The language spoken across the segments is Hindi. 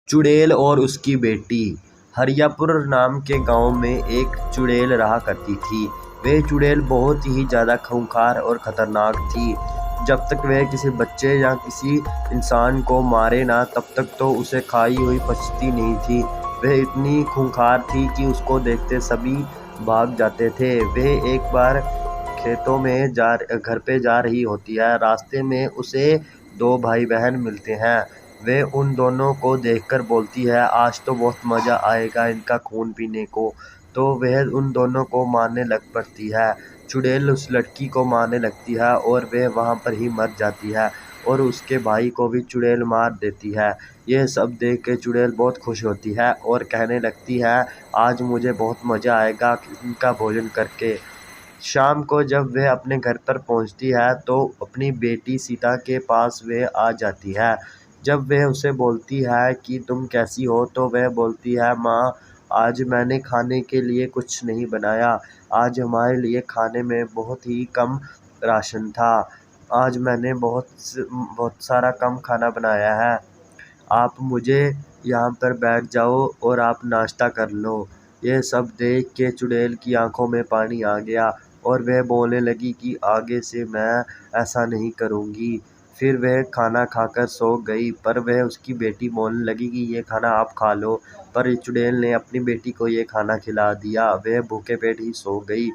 चुड़ैल और उसकी बेटी। हरियापुर नाम के गांव में एक चुड़ैल रहा करती थी। वह चुड़ैल बहुत ही ज़्यादा खूंखार और ख़तरनाक थी। जब तक वह किसी बच्चे या किसी इंसान को मारे ना तब तक तो उसे खाई हुई पचती नहीं थी। वह इतनी खूंखार थी कि उसको देखते सभी भाग जाते थे। वह एक बार खेतों में घर पे जा रही होती है। रास्ते में उसे दो भाई बहन मिलते हैं। वे उन दोनों को देखकर बोलती है, आज तो बहुत मज़ा आएगा इनका खून पीने को। तो वह उन दोनों को मारने लग पड़ती है। चुड़ैल उस लड़की को मारने लगती है और वह वहाँ पर ही मर जाती है और उसके भाई को भी चुड़ैल मार देती है। यह सब देख के चुड़ैल बहुत खुश होती है और कहने लगती है, आज मुझे बहुत मज़ा आएगा इनका भोजन करके। शाम को जब वह अपने घर पर पहुंचती है तो अपनी बेटी सीता के पास वह आ जाती है। जब वह उसे बोलती है कि तुम कैसी हो, तो वह बोलती है, माँ, आज मैंने खाने के लिए कुछ नहीं बनाया। आज हमारे लिए खाने में बहुत ही कम राशन था। आज मैंने बहुत सारा कम खाना बनाया है। आप मुझे यहाँ पर बैठ जाओ और आप नाश्ता कर लो। यह सब देख के चुड़ैल की आंखों में पानी आ गया और वह बोलने लगी कि आगे से मैं ऐसा नहीं करूँगी। फिर वह खाना खाकर सो गई, पर वह उसकी बेटी बोलने लगी कि ये खाना आप खा लो। पर चुड़ैल ने अपनी बेटी को ये खाना खिला दिया। वह भूखे पेट ही सो गई।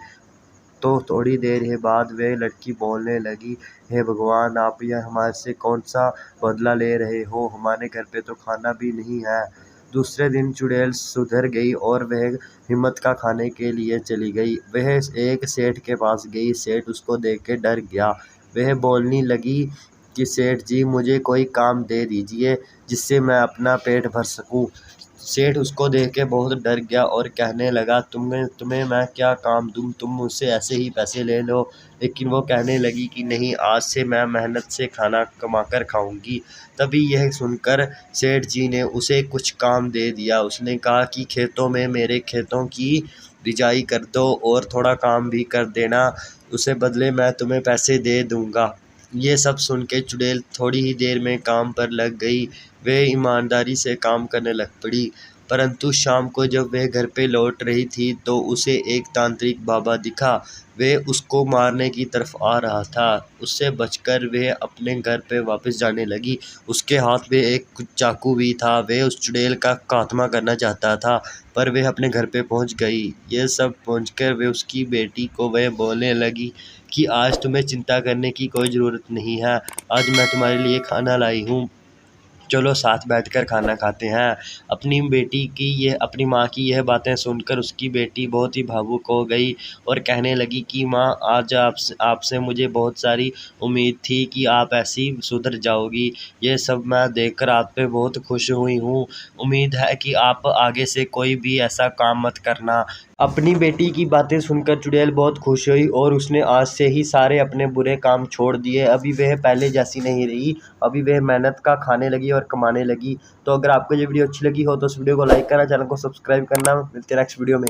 तो थोड़ी देर के बाद वह लड़की बोलने लगी, हे भगवान, आप यह हमारे से कौन सा बदला ले रहे हो? हमारे घर पे तो खाना भी नहीं है। दूसरे दिन चुड़ैल सुधर गई और वह हिम्मत का खाने के लिए चली गई। वह एक सेठ के पास गई। सेठ उसको देख के डर गया। वह बोलने लगी कि सेठ जी, मुझे कोई काम दे दीजिए जिससे मैं अपना पेट भर सकूं। सेठ उसको देख के बहुत डर गया और कहने लगा, तुम्हें मैं क्या काम दूँ? तुम मुझसे ऐसे ही पैसे ले लो। लेकिन वो कहने लगी कि नहीं, आज से मैं मेहनत से खाना कमा कर खाऊंगी। तभी यह सुनकर सेठ जी ने उसे कुछ काम दे दिया। उसने कहा कि खेतों में मेरे खेतों की बिजाई कर दो और थोड़ा काम भी कर देना, उसे बदले मैं तुम्हें पैसे दे दूंगा। ये सब सुन के चुड़ैल थोड़ी ही देर में काम पर लग गई। वह ईमानदारी से काम करने लग पड़ी। परंतु शाम को जब वह घर पे लौट रही थी तो उसे एक तांत्रिक बाबा दिखा। वह उसको मारने की तरफ आ रहा था। उससे बचकर वह अपने घर पे वापस जाने लगी। उसके हाथ में एक चाकू भी था। वह उस चुड़ैल का खात्मा करना चाहता था, पर वह अपने घर पे पहुंच गई। ये सब पहुंचकर वह उसकी बेटी को वह बोलने लगी कि आज तुम्हें चिंता करने की कोई ज़रूरत नहीं है। आज मैं तुम्हारे लिए खाना लाई हूँ, चलो साथ बैठकर खाना खाते हैं। अपनी माँ की यह बातें सुनकर उसकी बेटी बहुत ही भावुक हो गई और कहने लगी कि माँ, आज आपसे मुझे बहुत सारी उम्मीद थी कि आप ऐसी सुधर जाओगी। ये सब मैं देखकर आप पे बहुत खुश हुई हूँ। उम्मीद है कि आप आगे से कोई भी ऐसा काम मत करना। अपनी बेटी की बातें सुनकर चुड़ैल बहुत खुश हुई और उसने आज से ही सारे अपने बुरे काम छोड़ दिए। अभी वह पहले जैसी नहीं रही। अभी वह मेहनत का खाने लगी और कमाने लगी। तो अगर आपको ये वीडियो अच्छी लगी हो तो इस वीडियो को लाइक करना, चैनल को सब्सक्राइब करना। मिलते हैं नेक्स्ट वीडियो में।